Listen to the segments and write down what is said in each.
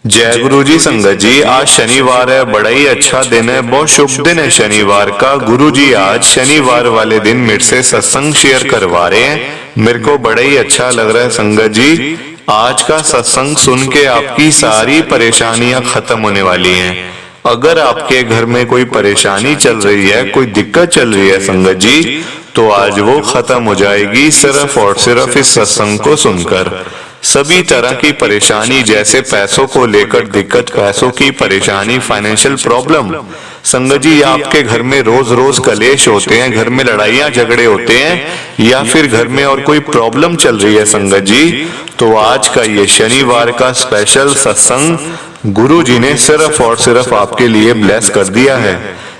जय गुरु जी। संगत जी, आज शनिवार है, बड़ा ही अच्छा दिन है, बहुत शुभ दिन है शनिवार का। गुरु जी आज शनिवार वाले दिन मेरे से सत्संग शेयर करवा रहे हैं। मेरे को बड़ा ही अच्छा लग रहा है संगत जी। आज का सत्संग सुन के आपकी सारी परेशानियां खत्म होने वाली हैं। अगर आपके घर में कोई परेशानी चल रही है, कोई दिक्कत चल रही है संगत जी, तो आज वो खत्म हो जाएगी सिर्फ और सिर्फ इस सत्संग को सुनकर। सभी तरह की परेशानी, जैसे पैसों को लेकर दिक्कत, पैसों की परेशानी, फाइनेंशियल प्रॉब्लम, संगत जी आपके घर में रोज रोज कलेश होते हैं, घर में लड़ाइयां झगड़े होते हैं, या फिर घर में और कोई प्रॉब्लम चल रही है संगत जी, तो आज का ये शनिवार का स्पेशल सत्संग गुरु जी ने सिर्फ और सिर्फ आपके लिए ब्लेस कर दिया है।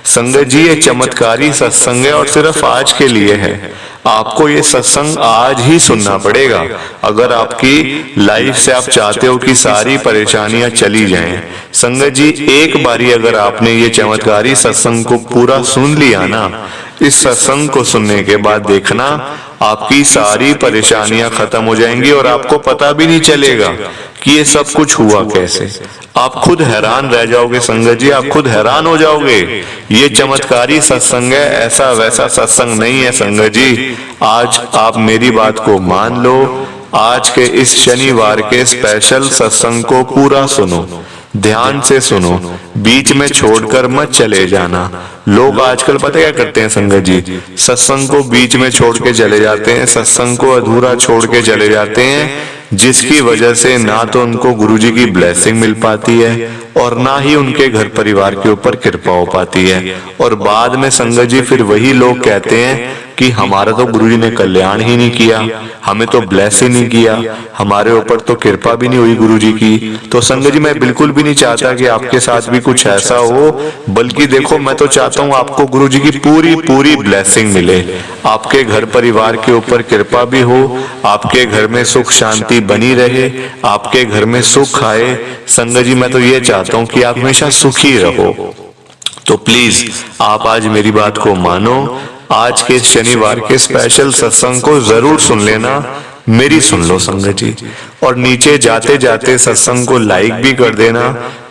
संगत जी ये चमत्कारी सत्संग है और सिर्फ आज के लिए है। आपको ये सत्संग आज ही सुनना पड़ेगा अगर आपकी लाइफ से आप चाहते हो कि सारी परेशानियां चली जाएं। संगत जी एक बारी अगर आपने ये चमत्कारी सत्संग को पूरा सुन लिया ना, इस सत्संग को सुनने के बाद देखना आपकी सारी परेशानियां खत्म हो जाएंगी और आपको पता भी नहीं चलेगा कि ये सब कुछ हुआ कैसे। आप खुद हैरान रह जाओगे संगत जी, आप खुद हैरान हो जाओगे। ये चमत्कारी सत्संग है, ऐसा वैसा सत्संग नहीं है संगत जी। आज आप मेरी बात को मान लो, आज के इस शनिवार के स्पेशल सत्संग को पूरा सुनो, ध्यान से सुनो, बीच में छोड़कर मत चले जाना। लोग आजकल पता क्या करते हैं संगत जी, सत्संग को बीच में छोड़ के चले जाते हैं, सत्संग को अधूरा छोड़ के चले जाते हैं, जिसकी वजह से ना तो उनको गुरुजी की ब्लेसिंग मिल पाती है और ना ही उनके घर परिवार के ऊपर कृपा हो पाती है। और बाद में संगत जी फिर वही लोग कहते हैं कि हमारा तो गुरुजी ने कल्याण ही नहीं किया, हमें तो ब्लेस ही नहीं किया, हमारे ऊपर तो कृपा भी नहीं हुई गुरुजी की। तो संगत जी मैं बिल्कुल भी नहीं चाहता कि आपके साथ भी कुछ ऐसा हो, बल्कि देखो मैं तो चाहता हूँ आपको गुरुजी की पूरी पूरी ब्लेसिंग मिले, आपके घर परिवार के ऊपर कृपा भी हो, आपके घर में सुख शांति बनी रहे, आपके घर में सुख आए। संगत जी मैं तो ये चाहता हूँ कि आप हमेशा सुखी रहो। तो प्लीज आप आज मेरी बात को मानो, आज के शनिवार के स्पेशल सत्संग को जरूर सुन लेना, मेरी सुन लो संगत जी। और नीचे जाते जाते सत्संग को लाइक भी कर देना,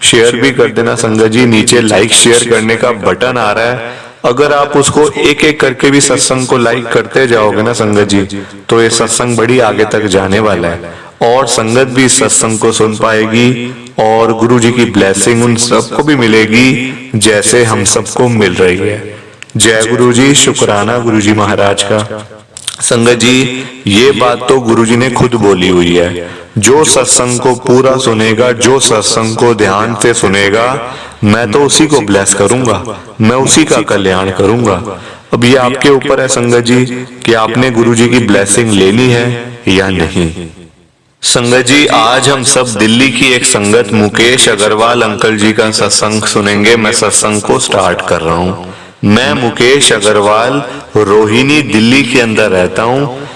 शेयर भी कर देना संगत जी। नीचे लाइक शेयर करने का बटन आ रहा है, अगर आप उसको एक एक करके भी सत्संग को लाइक करते जाओगे ना संगत जी, तो ये सत्संग बड़ी आगे तक जाने वाला है और संगत भी सत्संग को सुन पाएगी और गुरु जी की ब्लेसिंग उन सबको भी मिलेगी जैसे हम सबको मिल रही है। जय गुरु जी, शुक्राना गुरु जी महाराज का। संगत जी ये बात तो गुरु जी ने खुद बोली हुई है, जो सत्संग को पूरा सुनेगा, जो सत्संग को ध्यान से सुनेगा, मैं तो उसी को ब्लेस करूंगा, मैं उसी का कल्याण करूंगा। अब ये आपके ऊपर है संगत जी कि आपने गुरु जी की ब्लेसिंग लेनी है या नहीं। संगत जी आज हम सब दिल्ली की एक संगत मुकेश अग्रवाल अंकल जी का सत्संग सुनेंगे। मैं सत्संग को स्टार्ट कर रहा हूँ। मैं मुकेश अग्रवाल रोहिणी दिल्ली के अंदर रहता हूँ।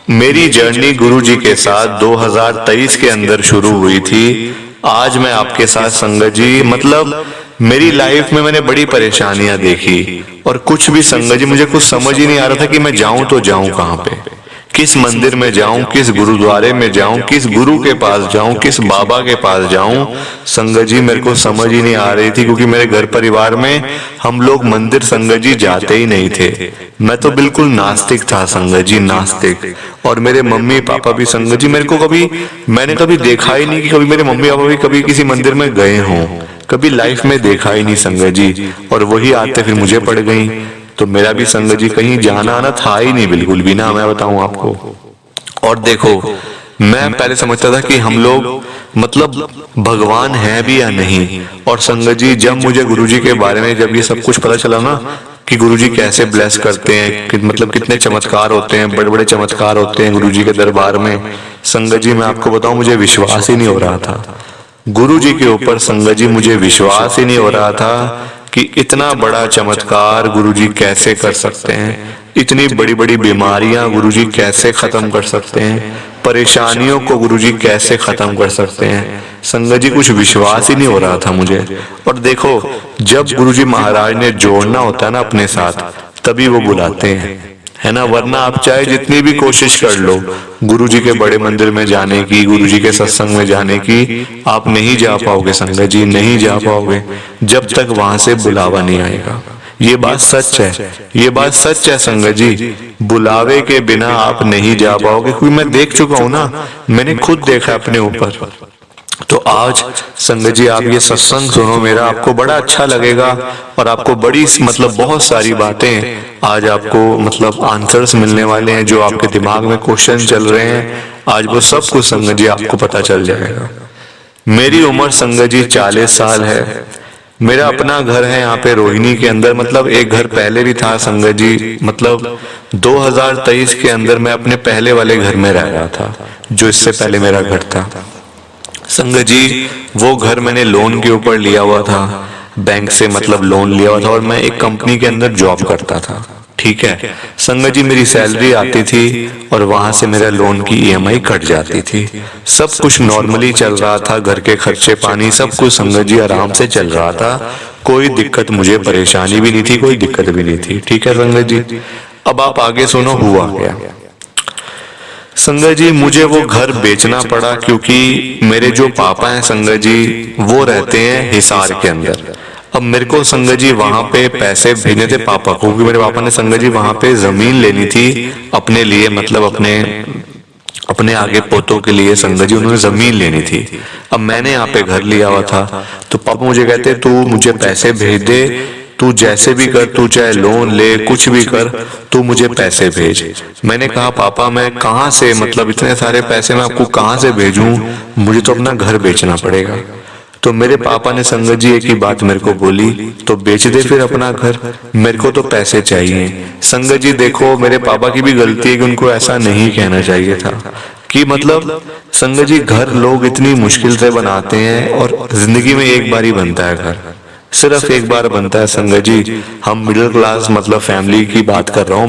मेरी जर्नी गुरु जी के साथ 2023 के अंदर शुरू हुई थी। आज मैं आपके साथ संगत जी, मतलब मेरी लाइफ में मैंने बड़ी परेशानियां देखी और कुछ भी संगत जी मुझे कुछ समझ ही नहीं आ रहा था कि मैं जाऊं तो जाऊं कहां पे, किस मंदिर में जाऊं, किस गुरुद्वारे में जाऊं, किस गुरु के पास जाऊं, किस बाबा के पास जाऊं। संगत जी मेरे को समझ ही नहीं आ रही थी, क्योंकि मेरे घर परिवार में हम लोग मंदिर संगत जी जाते ही नहीं थे। मैं तो बिल्कुल नास्तिक था संगत जी, नास्तिक। और मेरे मम्मी पापा भी संगत जी मैंने कभी देखा ही नहीं कि कभी मेरे मम्मी पापा भी कभी किसी मंदिर में गए हों, कभी लाइफ में देखा ही नहीं संगत जी। और वही आते फिर मुझे पड़ गई, तो मेरा भी संगत जी कहीं जाना आना था ही नहीं बिल्कुल भी ना, मैं बताऊं आपको। और देखो मैं पहले समझता था कि हम लोग मतलब भगवान है भी या नहीं। और संगत जी जब मुझे गुरुजी के बारे में जब ये सब कुछ पता चला ना कि गुरुजी कैसे ब्लेस करते हैं, कि मतलब कितने चमत्कार होते हैं, बड़े बड़े चमत्कार होते हैं गुरुजी के दरबार में, संगत जी मैं आपको बताऊं मुझे विश्वास ही नहीं हो रहा था गुरुजी के ऊपर। संगत जी मुझे विश्वास ही नहीं हो रहा था कि इतना बड़ा चमत्कार गुरुजी कैसे कर सकते हैं, इतनी बड़ी बड़ी बीमारियां गुरुजी कैसे खत्म कर सकते हैं, परेशानियों को गुरुजी कैसे खत्म कर सकते हैं। संगत जी कुछ विश्वास ही नहीं हो रहा था मुझे। और देखो जब गुरुजी महाराज ने जोड़ना होता है ना अपने साथ, तभी वो बुलाते हैं। है ना। वरना आप चाहे जितनी भी कोशिश कर लो गुरुजी के बड़े मंदिर में जाने की, गुरुजी के सत्संग में जाने की, आप नहीं जा पाओगे संगत जी, नहीं जा पाओगे जब तक वहां से बुलावा नहीं आएगा। ये बात सच है, ये बात सच है संगत जी, बुलावे के बिना आप नहीं जा पाओगे। क्योंकि मैं देख चुका हूं ना, मैंने खुद देखा अपने ऊपर। तो आज संगत जी आप ये सत्संग सुनो मेरा, आपको बड़ा अच्छा लगेगा और आपको बड़ी मतलब बहुत सारी बातें आज आपको मतलब आंसर्स मिलने वाले हैं। जो आपके दिमाग में क्वेश्चन चल रहे हैं आज वो सब कुछ संगत जी आपको पता चल जाएगा। मेरी उम्र संगत जी 40 साल है। मेरा अपना घर है यहाँ पे रोहिणी के अंदर, मतलब एक घर पहले भी था संगत जी, मतलब 2023 के अंदर मैं अपने पहले वाले घर में रह रहा था जो इससे पहले मेरा घर था संगत जी। वो घर मैंने लोन के ऊपर लिया हुआ था, बैंक से मतलब लोन लिया हुआ था, और मैं एक कंपनी के अंदर जॉब करता था। ठीक है संगत जी, मेरी सैलरी आती थी और वहां से मेरा लोन की ईएमआई कट जाती थी। सब कुछ नॉर्मली चल रहा था, घर के खर्चे पानी सब कुछ संगत जी आराम से चल रहा था। कोई दिक्कत, मुझे परेशानी भी नहीं थी, कोई दिक्कत भी नहीं थी। ठीक है संगत जी, अब आप आगे सुनो हुआ क्या संगत जी। मुझे वो घर बेचना पड़ा क्योंकि मेरे जो पापा हैं संगत जी वो रहते हैं हिसार के अंदर। अब मेरे को संगत जी वहां पे पैसे भेजने थे पापा को, क्योंकि मेरे पापा ने संगत जी वहां पे जमीन लेनी थी अपने लिए, मतलब अपने आगे पोतों के लिए संगत जी उन्होंने जमीन लेनी थी। अब मैंने यहाँ पे घर लिया हुआ था, तो पापा मुझे कहते तू मुझे पैसे भेज दे, तू जैसे भी कर, तू चाहे लोन ले कुछ भी कर, तू मुझे पैसे भेज। मैंने कहा पापा मैं कहाँ से, मतलब इतने सारे पैसे मैं आपको कहाँ से भेजूं, मुझे तो अपना घर बेचना पड़ेगा। तो मेरे पापा ने संगत जी एक ही बात मेरे को बोली, तो बेच दे फिर अपना घर, मेरे को तो पैसे चाहिए। संगत जी देखो मेरे पापा की भी गलती है कि उनको ऐसा नहीं कहना चाहिए था कि मतलब संगत जी घर लोग इतनी मुश्किल से बनाते हैं और जिंदगी में एक बार ही बनता है घर, सिर्फ एक बार बनता है संगत जी। हम मिडिल क्लास मतलब फैमिली की बात कर रहा हूँ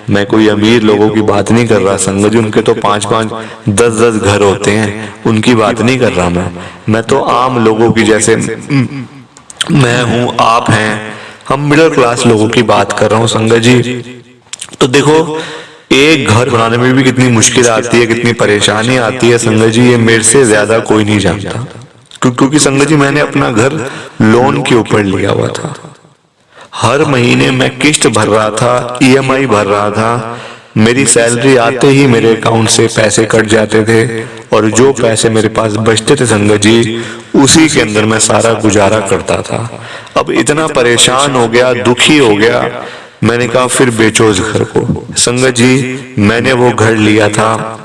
मैं कोई अमीर लोगों की बात नहीं कर रहा संगत जी। उनके तो 5-5 10-10 घर होते हैं, उनकी बात नहीं कर रहा मैं तो आम लोगों की, जैसे मैं हूँ आप हैं, हम मिडिल क्लास लोगों की बात कर रहा हूँ संगत जी। तो देखो एक घर बनाने में भी कितनी मुश्किल आती है, कितनी परेशानी आती है संगत जी, ये मेरे से ज्यादा कोई नहीं जानता। क्योंकि संगत जी मैंने अपना घर लोन के ऊपर लिया हुआ था, हर महीने मैं किस्त भर रहा था, ईएमआई भर रहा था। मेरी सैलरी आते ही मेरे अकाउंट से पैसे कट जाते थे और जो पैसे मेरे पास बचते थे संगत जी उसी के अंदर मैं सारा गुजारा करता था। अब इतना परेशान हो गया, दुखी हो गया, मैंने कहा फिर बेचो उस घर को संगत जी। मैंने वो घर लिया था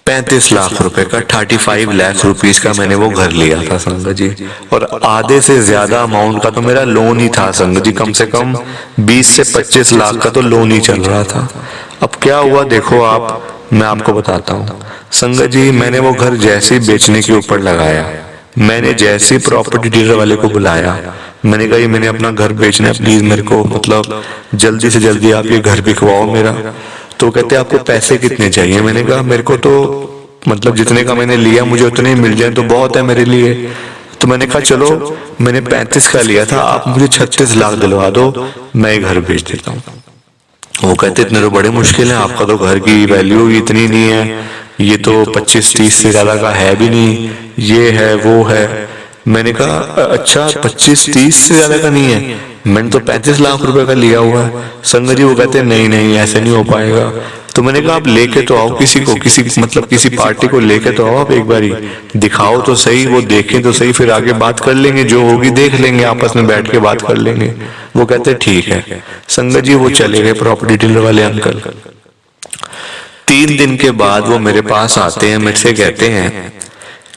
35 लाख रुपए का, 35 लाख रुपीस का मैंने वो घर लिया था संगत जी, और आधे से ज्यादा अमाउंट का तो मेरा लोन ही था संगत जी, कम से कम 20 से 25 लाख का तो लोन ही चल रहा था। अब क्या हुआ देखो आप, मैं आपको बताता हूँ संगत जी। मैंने वो घर जैसे ही बेचने के ऊपर लगाया, मैंने जैसे ही प्रॉपर्टी डीलर वाले को बुलाया, मैंने कहा ये मैंने अपना घर बेचना है, प्लीज मेरे को मतलब जल्दी से जल्दी आप ये घर बिकवाओ मेरा। तो कहते आपको पैसे कितने चाहिए, मैंने कहा मेरे को तो मतलब जितने का मैंने लिया मुझे उतने ही मिल जाए तो बहुत है मेरे लिए। तो मैंने कहा चलो मैंने 35 का लिया था, आप मुझे 36 लाख दिलवा दो, मैं घर बेच देता हूँ। वो कहते इतने तो बड़े मुश्किल है, आपका तो घर की वैल्यू इतनी नहीं है, ये तो 25-30 से ज्यादा का है भी नहीं, ये है वो है। मैंने कहा अच्छा 25-30 से ज्यादा का नहीं है, मैंने तो 35 लाख रुपए का लिया हुआ है। संगत जी वो कहते नहीं नहीं ऐसे नहीं हो पाएगा। तो मैंने कहा आप लेके तो आओ किसी को, किसी मतलब किसी पार्टी को लेके तो आओ, आप एक बारी दिखाओ तो सही, वो देखें तो सही, फिर आगे बात कर लेंगे, जो होगी देख लेंगे, आपस में बैठ के बात कर लेंगे। वो कहते ठीक है। संगत जी वो चले गए प्रॉपर्टी डीलर वाले अंकल। 3 दिन के बाद वो मेरे पास आते हैं, मेरे से कहते हैं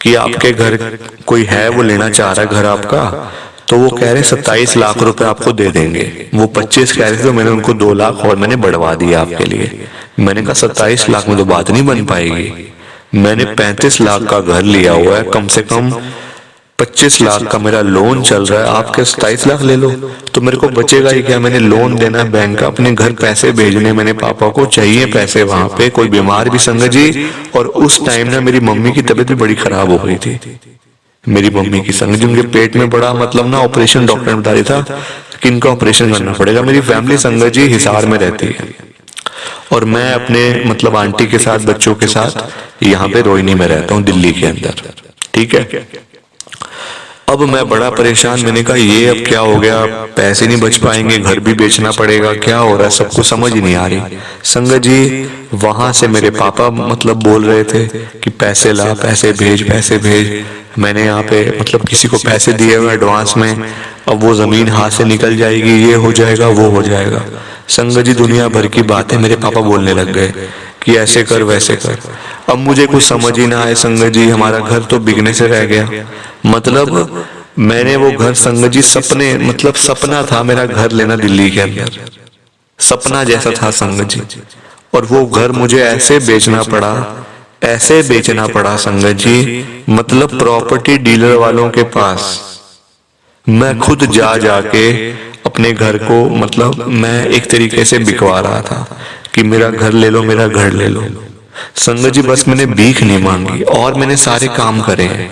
कि आपके घर कोई है वो लेना चाह रहा है घर आपका, तो वो कह रहे 27 लाख रुपए आपको दे देंगे। वो 25 कह रहे थे तो मैंने उनको 2 लाख और मैंने बढ़वा दिया आपके लिए। मैंने कहा 27 लाख में तो बात नहीं बन पाएगी, मैंने 35 लाख का घर लिया हुआ है, कम से कम 25 लाख का मेरा लोन चल रहा है, आप क्या 27 लाख ले लो तो मेरे को बचेगा ही क्या। मैंने लोन देना है बैंक का, अपने घर पैसे भेजने, मैंने पापा को चाहिए पैसे, वहां पे कोई बीमार भी संगत जी। और उस टाइम ना मेरी मम्मी की तबीयत भी बड़ी खराब हो गई थी, मेरी मम्मी की संगत जी, उनके पेट में बड़ा मतलब ना ऑपरेशन, डॉक्टर ने बता दिया था कि इनका ऑपरेशन करना पड़ेगा। मेरी फैमिली संगत जी हिसार में रहती है और मैं अपने मतलब आंटी के साथ बच्चों के साथ यहाँ पे रोहिणी में रहता हूँ दिल्ली के अंदर, ठीक है। अब मैं बड़ा परेशान, मैंने कहा ये अब क्या हो गया, पैसे नहीं बच पाएंगे, घर भी बेचना पड़ेगा, क्या हो रहा है, सबको समझ ही नहीं आ रही। संगत जी वहां से मेरे पापा मतलब बोल रहे थे कि पैसे ला, पैसे भेज, पैसे भेज। मैंने यहाँ पे मतलब किसी को पैसे दिए हुए एडवांस में, अब वो जमीन हाथ से निकल जाएगी, ये हो जाएगा, वो हो जाएगा। संगत जी दुनिया भर की बातें मेरे पापा बोलने लग गए कि ऐसे कर वैसे कर। अब मुझे कुछ समझ ही ना आए संगत जी, हमारा घर तो बिकने से रह गया। मतलब मैंने वो घर संगत जी सपने मतलब सपना था मेरा घर लेना दिल्ली के अंदर, सपना जैसा था संगत जी, और वो घर मुझे ऐसे बेचना पड़ा, ऐसे बेचना पड़ा संगत जी, मतलब प्रॉपर्टी डीलर वालों के पास मैं खुद जा जाके अपने घर को मतलब मैं एक तरीके से बिकवा रहा था कि मेरा घर ले लो, मेरा घर ले लो। संगत जी बस मैंने भीख नहीं मांगी और मैंने सारे काम करे हैं,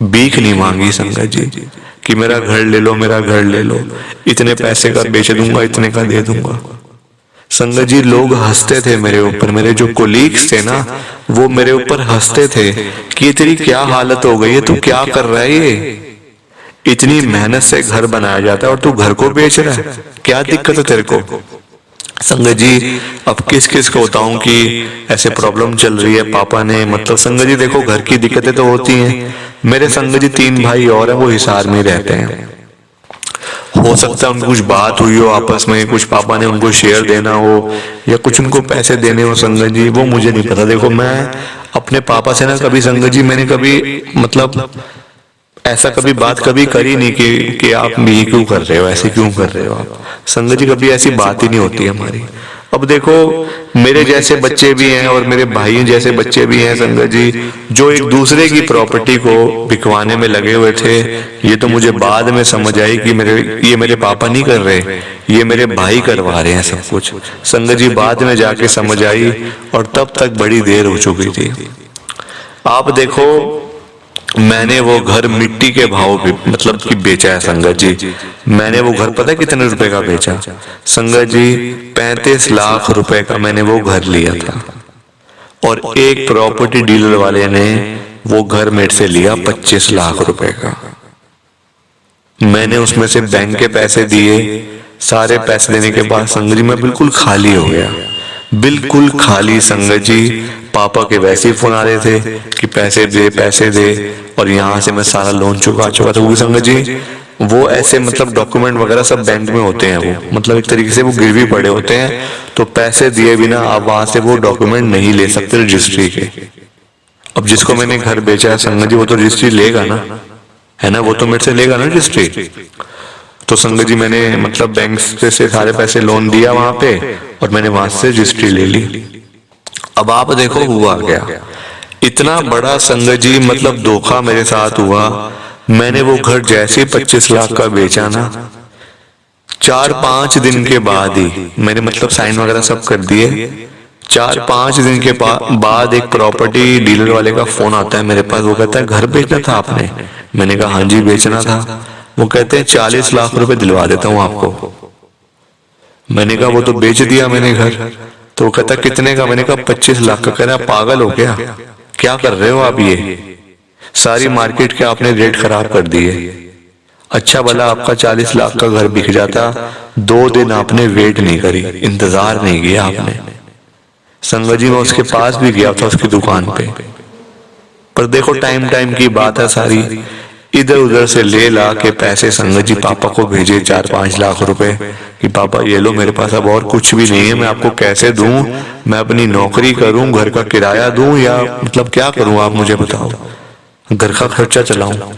भीख नहीं मांगी संगत जी कि मेरा घर ले लो, मेरा घर ले लो, इतने पैसे का बेच दूंगा, इतने का दे दूंगा। संगत जी लोग हंसते थे मेरे ऊपर, मेरे जो कोलीग्स थे ना वो मेरे ऊपर हंसते थे कि ये तेरी क्या हालत हो गई है, तू क्या कर रहा है, ये इतनी मेहनत से घर बनाया जाता है और तू घर को बेच रहा है, क्या दिक्कत है तेरे को। संगत जी अब किस किस को बताऊं कि ऐसे प्रॉब्लम चल रही है पापा ने, मतलब संगत जी देखो घर की दिक्कतें तो होती हैं। मेरे संगत जी 3 भाई और हैं, वो हिसार में रहते हैं। हो सकता है उनकी कुछ बात हुई हो आपस में, कुछ पापा ने उनको शेयर देना हो या कुछ उनको पैसे देने हो संगत जी, वो मुझे नहीं पता। देखो मैं अपने पापा से ना कभी संगत जी मैंने कभी मतलब ऐसा कभी बात कभी करी नहीं कि आप ये क्यों कर रहे हो, ऐसे क्यों कर रहे हो आप। संगत जी कभी ऐसी बात ही नहीं होती है हमारी। अब देखो मेरे जैसे बच्चे भी हैं और मेरे भाई जैसे बच्चे भी हैं संगत जी, जो एक दूसरे की प्रॉपर्टी को बिकवाने में लगे हुए थे। ये तो मुझे बाद में समझ आई कि ये मेरे पापा नहीं कर रहे, ये मेरे भाई करवा रहे हैं सब कुछ। संगत जी बाद में जाके समझ आई और तब तक बड़ी देर हो चुकी थी। आप देखो मैंने वो घर मिट्टी के भाव पे मतलब कि बेचा है संगत जी। मैंने वो घर पता है कितने रुपए का बेचा संगत जी, 35 लाख रुपए का मैंने वो घर लिया था और एक प्रॉपर्टी डीलर वाले ने वो घर मेरे से लिया 25 लाख रुपए का। मैंने उसमें से बैंक के पैसे दिए, सारे पैसे देने के बाद संगत जी मैं बिल्कुल खाली हो गया, बिल्कुल खाली संगत जी। पापा के वैसे ही फोन आ रहे थे कि पैसे दे पैसे दे, और यहाँ से मैं सारा लोन चुका था क्योंकि संगत जी वो ऐसे मतलब डॉक्यूमेंट वगैरह सब बैंक में होते हैं, वो मतलब एक तरीके से वो गिरवी पड़े होते हैं, तो पैसे दिए बिना आप वहां से वो डॉक्यूमेंट नहीं ले सकते रजिस्ट्री के। अब जिसको मैंने घर बेचा है संगत जी वो तो रजिस्ट्री लेगा ना, है ना, वो तो मेरे से लेगा ना रजिस्ट्री। तो संगत जी मैंने मतलब बैंक से सारे पैसे लोन दिया वहां पे और मैंने वहां से रजिस्ट्री ले ली। अब आप देखो हुआ क्या, इतना बड़ा संगत जी मतलब धोखा मेरे साथ हुआ। मैंने वो घर जैसे 25 लाख का बेचा ना, 4-5 दिन के बाद ही मैंने मतलब साइन वगैरह सब कर दिए। 4-5 दिन के बाद एक प्रॉपर्टी डीलर वाले का फोन आता है मेरे पास, वो कहता है घर बेचना था आपने। मैंने कहा हाँ जी बेचना था। वो कहते हैं 40 लाख रुपए दिलवा देता हूँ आपको। मैंने कहा वो तो बेच दिया मैंने घर। तो वो कहता कितने का, मैंने कहा 25 लाख का। कह रहा पागल हो गया, क्या कर रहे हो आप, ये सारी मार्केट के आपने रेट खराब कर दिए। अच्छा भला आपका 40 लाख का घर बिक जाता, 2 दिन आपने वेट नहीं करी, इंतजार नहीं किया आपने। संगत जी मैं उसके पास भी गया था उसकी दुकान पे, पर देखो टाइम टाइम की बात है सारी, इधर उधर से ले ला के पैसे संगत जी पापा को भेजे 4-5 लाख रुपए कि पापा ये लो मेरे पास अब और कुछ भी नहीं है, मैं आपको कैसे दूं, मैं अपनी नौकरी करूं, घर का किराया दूं या मतलब क्या करूं आप मुझे बताओ, घर का खर्चा चलाऊं,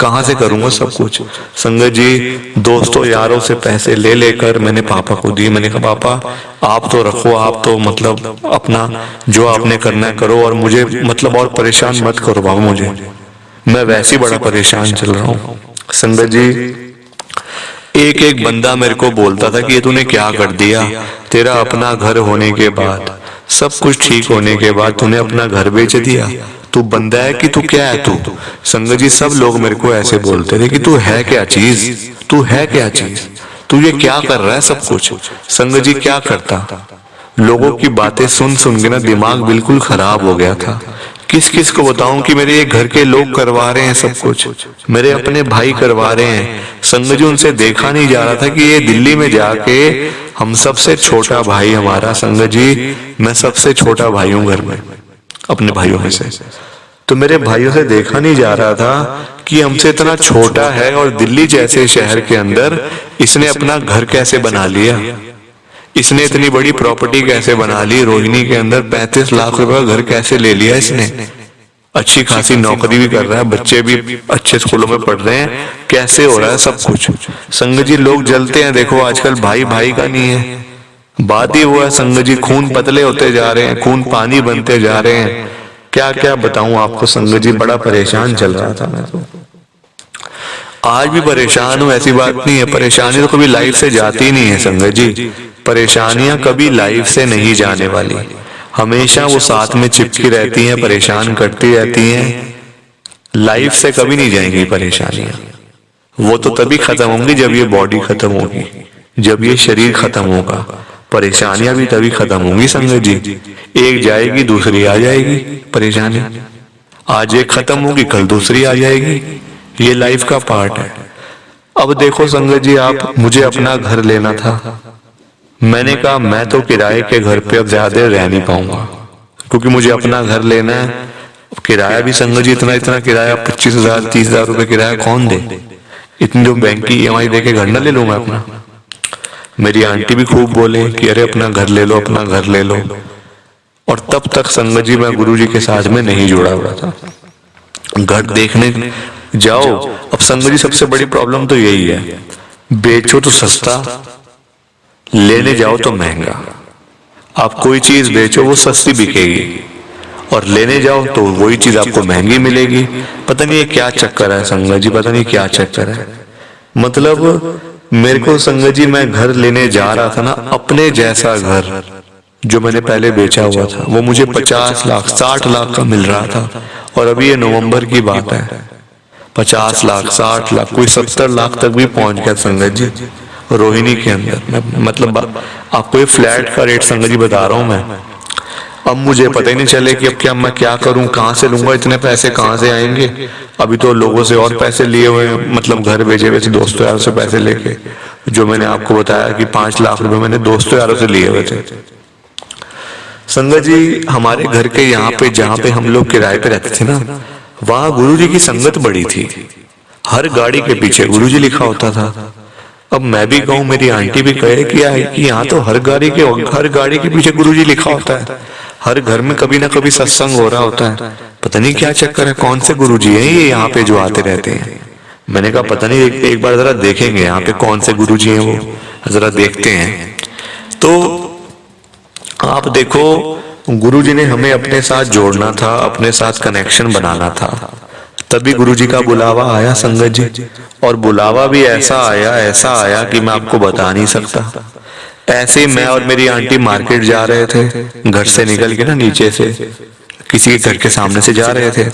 कहां से करूंगा सब कुछ। संगत जी दोस्तों यारों से पैसे ले लेकर मैंने पापा को दिए। मैंने कहा पापा आप तो रखो, आप तो मतलब अपना जो आपने करना है करो और मुझे मतलब और परेशान मत करो बाबा, मुझे मैं वैसे ही बड़ा परेशान चल रहा हूँ। संगत जी एक एक बंदा मेरे को बोलता था कि ये तूने क्या कर दिया, तेरा अपना घर होने के बाद, सब कुछ ठीक होने के बाद तूने अपना घर बेच दिया, तू बंदा है कि तू क्या है तू। संगत जी सब लोग मेरे को ऐसे बोलते थे कि तू है क्या चीज, तू है क्या चीज, तू ये क्या कर रहा है सब कुछ। संगत जी क्या करता, लोगों की बातें सुन सुन के ना दिमाग बिल्कुल खराब हो गया था। किस किस को बताऊं कि मेरे ये घर के लोग करवा रहे हैं सब कुछ, मेरे अपने भाई करवा रहे हैं। संगत जी उनसे देखा नहीं जा रहा था कि ये दिल्ली में जाके, हम सबसे छोटा भाई हमारा, संगत जी मैं सबसे छोटा भाई हूं घर में अपने भाइयों में से, तो मेरे भाइयों से देखा नहीं जा रहा था कि हमसे इतना छोटा है और दिल्ली जैसे शहर के अंदर इसने अपना घर कैसे बना लिया, इसने इतनी बड़ी प्रॉपर्टी कैसे बना ली, रोहिणी के अंदर 35 लाख रुपए का घर कैसे ले लिया इसने, अच्छी खासी नौकरी भी कर रहा है, बच्चे भी अच्छे स्कूलों में पढ़ रहे हैं, कैसे हो रहा है सब कुछ। संगत जी लोग जलते हैं, देखो आजकल भाई भाई का नहीं है, बात ही हुआ संगत जी, खून पतले होते जा रहे हैं, खून पानी बनते जा रहे हैं। क्या क्या बताऊं आपको संगत जी, बड़ा परेशान चल रहा था मैं तो, आज भी परेशान हूं, ऐसी बात नहीं है। परेशानी तो कभी लाइफ से जाती नहीं है संगत जी, परेशानियां कभी लाइफ से नहीं जाने वाली, हमेशा वो साथ में चिपकी रहती हैं, परेशान करती रहती हैं, लाइफ से कभी नहीं जाएंगी परेशानियां। वो तो तभी खत्म होंगी जब ये बॉडी खत्म होगी, जब ये शरीर खत्म होगा, परेशानियां भी तभी खत्म होंगी संगत जी। एक जाएगी दूसरी आ जाएगी परेशानी, आज एक खत्म होगी कल दूसरी आ जाएगी, ये लाइफ का पार्ट है। अब देखो संगत जी, आप, मुझे अपना घर लेना था, मैंने कहा मैं तो किराए के घर पे अब ज्यादा रह नहीं पाऊंगा, क्योंकि मुझे अपना घर लेना है। किराया भी संगत जी इतना इतना किराया, 25,000 30,000 रुपए किराया कौन दे, इतनी जो बैंक की EMI दे के घर ना ले लूंगा अपना। मेरी आंटी भी खूब बोले कि अरे अपना घर ले लो, अपना घर ले लो, और तब तक संगत जी मैं गुरु जी के साथ में नहीं जुड़ा हुआ था। घर देखने जाओ, अब संगत जी सबसे बड़ी प्रॉब्लम तो यही है, बेचो तो सस्ता, लेने जाओ तो महंगा। आप कोई चीज बेचो वो सस्ती बिकेगी, और लेने जाओ तो वही चीज आपको महंगी मिलेगी। पता नहीं ये क्या चक्कर है संगत जी, पता नहीं क्या चक्कर है। मतलब मेरे को संगत जी, मैं घर लेने जा रहा था ना, अपने जैसा घर जो मैंने पहले बेचा हुआ था वो मुझे 50 लाख 60 लाख का मिल रहा था, और अभी ये नवंबर की बात है, 50 लाख 60 लाख कोई 70 लाख तक भी पहुंच गया संगत जी रोहिणी के अंदर। मतलब आपको ये फ्लैट का रेट संगत जी बता रहा हूं मैं। अब मुझे पता ही नहीं चले कि अब क्या मैं क्या करूं, कहां से लूंगा, इतने पैसे कहां से आएंगे। अभी तो लोगों से और पैसे लिए हुए हैं, मतलब घर भेजे हुए थे दोस्तों यारों से पैसे लेके, जो मैंने आपको बताया कि 5 लाख रुपए मैंने दोस्तों यारों से लिए हुए थे। संगत जी हमारे घर के यहाँ पे, जहाँ पे हम लोग किराए पे रहते थे ना, वहां गुरु जी की संगत बड़ी थी, हर गाड़ी के पीछे गुरु जी लिखा होता था। अब मैं भी कहूँ, मेरी आंटी भी कहे कि यहाँ तो हर गाड़ी के पीछे गुरु जी लिखा होता है, हर घर में कभी ना कभी सत्संग हो रहा होता है। पता नहीं क्या चक्कर है, कौन से गुरु जी हैं ये यहाँ पे जो आते रहते हैं। मैंने कहा पता नहीं, एक बार जरा देखेंगे यहाँ पे कौन से गुरु जी हैं, वो जरा देखते हैं। तो आप देखो, गुरु जी ने हमें अपने साथ जोड़ना था, अपने साथ कनेक्शन बनाना था, तभी गुरु जी का बुलावा आया संगत जी। और बुलावा भी ऐसा आया कि मैं आपको बता नहीं सकता। ऐसे ही मैं और मेरी आंटी मार्केट जा रहे थे, घर से निकल के ना नीचे से किसी के घर के सामने से जा रहे थे।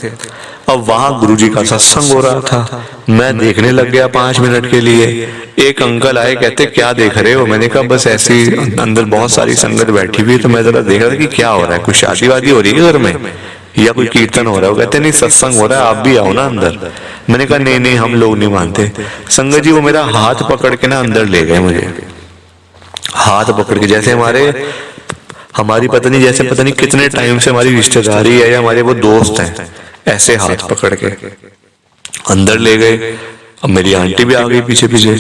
अब वहां गुरु जी का सत्संग हो रहा था, मैं देखने लग गया 5 मिनट के लिए। एक अंकल आए, कहते क्या देख रहे हो? मैंने कहा बस ऐसी, अंदर बहुत सारी संगत बैठी हुई, तो मैं जरा देख रहा था कि क्या हो रहा है, कुछ शादी वादी हो रही है घर में या कोई कीर्तन हो रहा है। वो कहते नहीं सत्संग हो रहा है, आप भी आओ ना अंदर। मैंने कहा नहीं नहीं, हम लोग नहीं मानते। संगत जी वो मेरा हाथ पकड़ के ना अंदर ले गए, मुझे हाथ पकड़ के, जैसे हमारी पता नहीं कितने टाइम से हमारी रिश्तेदारी है या हमारे वो दोस्त हैं, ऐसे हाथ पकड़ के अंदर ले गए। अब मेरी आंटी भी आ गई पीछे पीछे।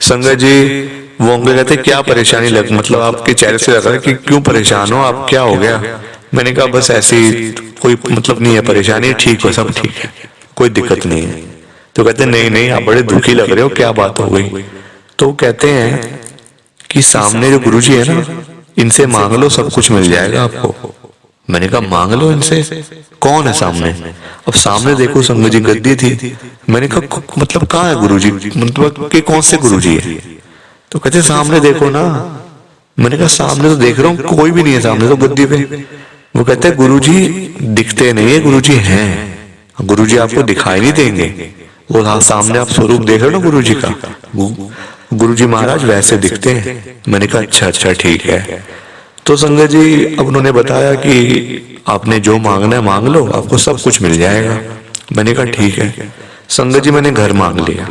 संगत जी वो अंकल कहते क्या परेशानी लग, मतलब आपके चेहरे से लग रहा है कि क्यों परेशान हो आप, क्या हो गया? मैंने कहा बस ऐसी, कोई मतलब नहीं है परेशानी, ठीक हो, सब ठीक है, कोई दिक्कत नहीं है। तो कहते नहीं नहीं, आप बड़े दुखी लग रहे हो, क्या बात हो गई? तो कहते हैं कि सामने जो गुरुजी है ना, इनसे मांग लो, सब कुछ मिल जाएगा आपको। मैंने कहा मांग लो इनसे, कौन है सामने? अब सामने देखो संगत जी गद्दी थी। मैंने कहा मतलब कहाँ है गुरुजी, मतलब कि कौन से गुरुजी है? तो कहते सामने देखो ना। मैंने कहा सामने तो देख रहा हूँ, कोई भी नहीं है सामने तो गद्दी पे। वो कहते हैं गुरुजी दिखते नहीं है, गुरुजी हैं, गुरुजी आपको दिखाई नहीं देंगे। वो सामने आप स्वरूप देख रहे हो ना गुरुजी का, गुरुजी महाराज वैसे दिखते हैं। मैंने कहा अच्छा अच्छा ठीक है। तो संगत जी अब उन्होंने बताया कि आपने जो मांगना है मांग लो, आपको सब कुछ मिल जाएगा। मैंने कहा ठीक है। संगत जी मैंने घर मांग लिया।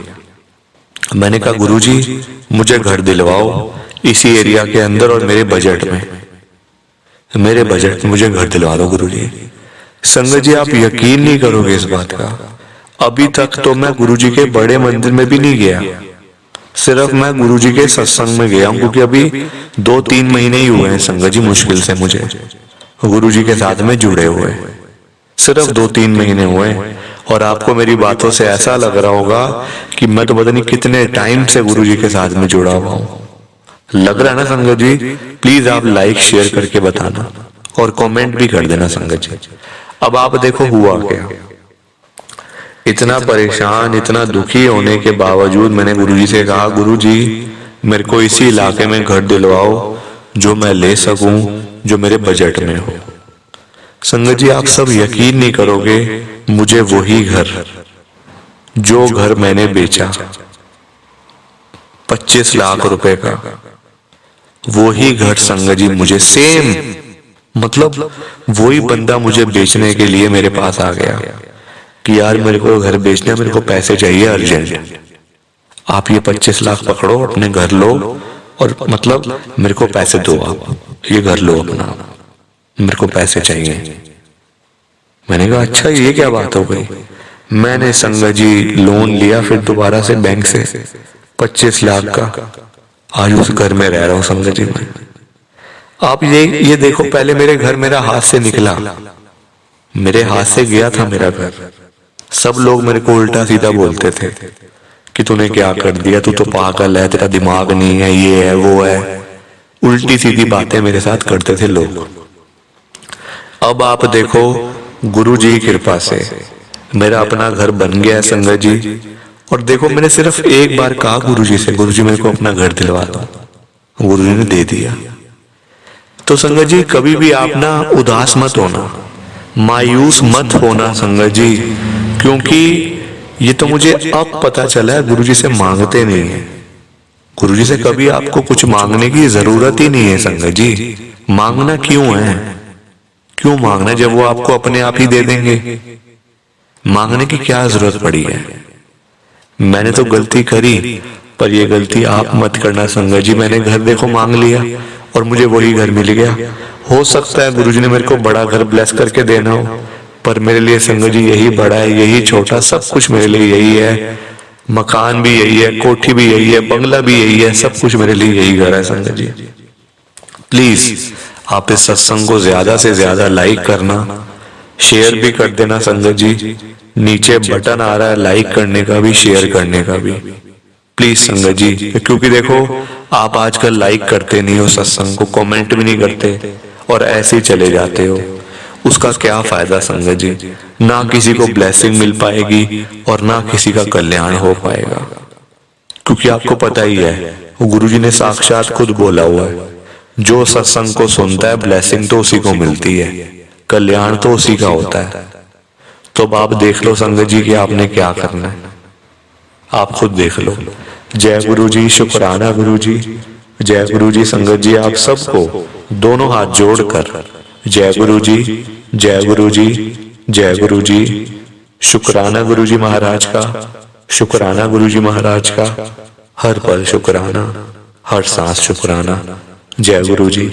मैंने कहा गुरुजी मुझे घर दिलवाओ इसी एरिया के अंदर और मेरे बजट में, मेरे बजट में मुझे घर दिलवा दो गुरुजी। संगत जी आप यकीन नहीं करोगे इस बात का, अभी तक तो मैं गुरुजी के बड़े मंदिर में भी नहीं गया, सिर्फ मैं गुरुजी के सत्संग में गया हूं, क्योंकि अभी 2-3 महीने ही हुए हैं संगत जी मुश्किल से मुझे गुरुजी के साथ में जुड़े हुए, सिर्फ 2-3 महीने हुए हैं। और आपको मेरी बातों से ऐसा लग रहा होगा कि मैं तो पता नहीं कितने टाइम से गुरुजी के साथ में जुड़ा हुआ हूं। लग रहा है ना संगत जी? प्लीज आप लाइक शेयर करके बताना और कमेंट भी कर देना संगत जी। अब आप देखो हुआ क्या, इतना परेशान इतना दुखी होने के बावजूद मैंने गुरुजी से कहा गुरुजी मेरे को इसी इलाके में घर दिलवाओ जो मैं ले सकूं, जो मेरे बजट में हो। संगत जी आप सब यकीन नहीं करोगे, मुझे वही घर जो घर मैंने बेचा 25 लाख रुपए का, वही घर संगत जी मुझे सेम, मतलब वही बंदा मुझे बेचने के लिए मेरे पास आ गया कि यार मेरे को घर बेचना, मेरे को पैसे चाहिए अर्जेंट, आप ये 25 लाख पकड़ो अपने घर लो और मतलब मेरे को पैसे दो, आप ये घर लो अपना, मेरे को पैसे चाहिए। मैंने कहा अच्छा ये क्या बात हो गई। मैंने संगत जी लोन लिया फिर दोबारा से बैंक से 25 लाख का, आज उस घर में रह रहा हूं संगत जी मैं। आप ये देखो, पहले मेरे घर मेरा हाथ से निकला, मेरे हाथ से गया था मेरा घर, सब लोग मेरे को उल्टा सीधा बोलते थे कि तूने क्या कर दिया, तू तो पागल है, तेरा दिमाग नहीं है, ये है वो है, उल्टी सीधी बातें मेरे साथ करते थे लोग। अब आप देखो गुरु जी की कृपा से मेरा अपना घर बन गया है संगत जी। और देखो मैंने सिर्फ एक बार कहा गुरु जी से, गुरु जी मेरे को अपना घर दिलवा दो, गुरु जी ने दे दिया। तो संगत जी कभी भी आप ना उदास मत होना, मायूस मत होना संगत जी, क्योंकि ये तो मुझे अब पता चला है गुरुजी से मांगते नहीं है, गुरुजी से कभी आपको कुछ मांगने की जरूरत ही नहीं है संगत जी। मांगना क्यों है, क्यों मांगना जब वो आपको अपने आप ही दे देंगे, मांगने की क्या जरूरत पड़ी है। मैंने तो गलती करी, पर ये गलती आप मत करना संगत जी। मैंने घर देखो मांग लिया और मुझे वही घर मिल गया। हो सकता है गुरुजी ने मेरे को बड़ा घर ब्लेस करके देना हो, पर मेरे लिए संगत जी यही बड़ा है, यही छोटा, सब कुछ मेरे लिए यही है। मकान भी यही है, कोठी भी यही है, बंगला भी यही है, सब कुछ मेरे लिए यही घर है संगत जी। प्लीज आप इस सत्संग को ज्यादा से ज्यादा लाइक करना, शेयर भी कर देना संगत जी। नीचे बटन आ रहा है लाइक करने का भी, शेयर करने का भी, प्लीज संगत जी। क्योंकि देखो आप आजकल लाइक करते नहीं हो सत्संग को, कमेंट भी नहीं करते और ऐसे ही चले जाते हो, उसका क्या फायदा संगत जी। ना किसी को ब्लेसिंग मिल पाएगी और ना किसी का कल्याण हो पाएगा, क्योंकि आपको पता ही है गुरुजी ने साक्षात खुद बोला हुआ है, जो सत्संग को सुनता है ब्लेसिंग तो उसी को मिलती है, कल्याण तो उसी का होता है। तो अब आप देख लो संगत जी कि आपने क्या करना है, आप खुद देख लो। जय गुरु जी, शुक्राना गुरु जी, जय गुरु जी। संगत जी आप सबको दोनों हाथ जोड़कर जय गुरु जी, जय गुरु जी, जय गुरु जी। शुक्राना गुरु जी महाराज का, शुक्राना गुरु जी महाराज का, हर पल शुक्राना, हर सांस शुक्राना। जय गुरु जी,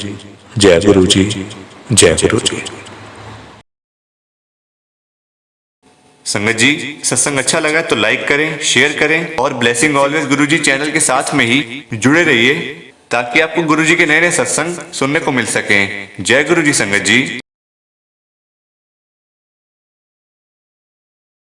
जय गुरु जी, जय गुरु जी। संगत जी सत्संग अच्छा लगा तो लाइक करें, शेयर करें और ब्लेसिंग ऑलवेज गुरुजी चैनल के साथ में ही जुड़े रहिए, ताकि आपको गुरुजी के नए नए सत्संग सुनने को मिल सकें। जय गुरु जी संगत जी।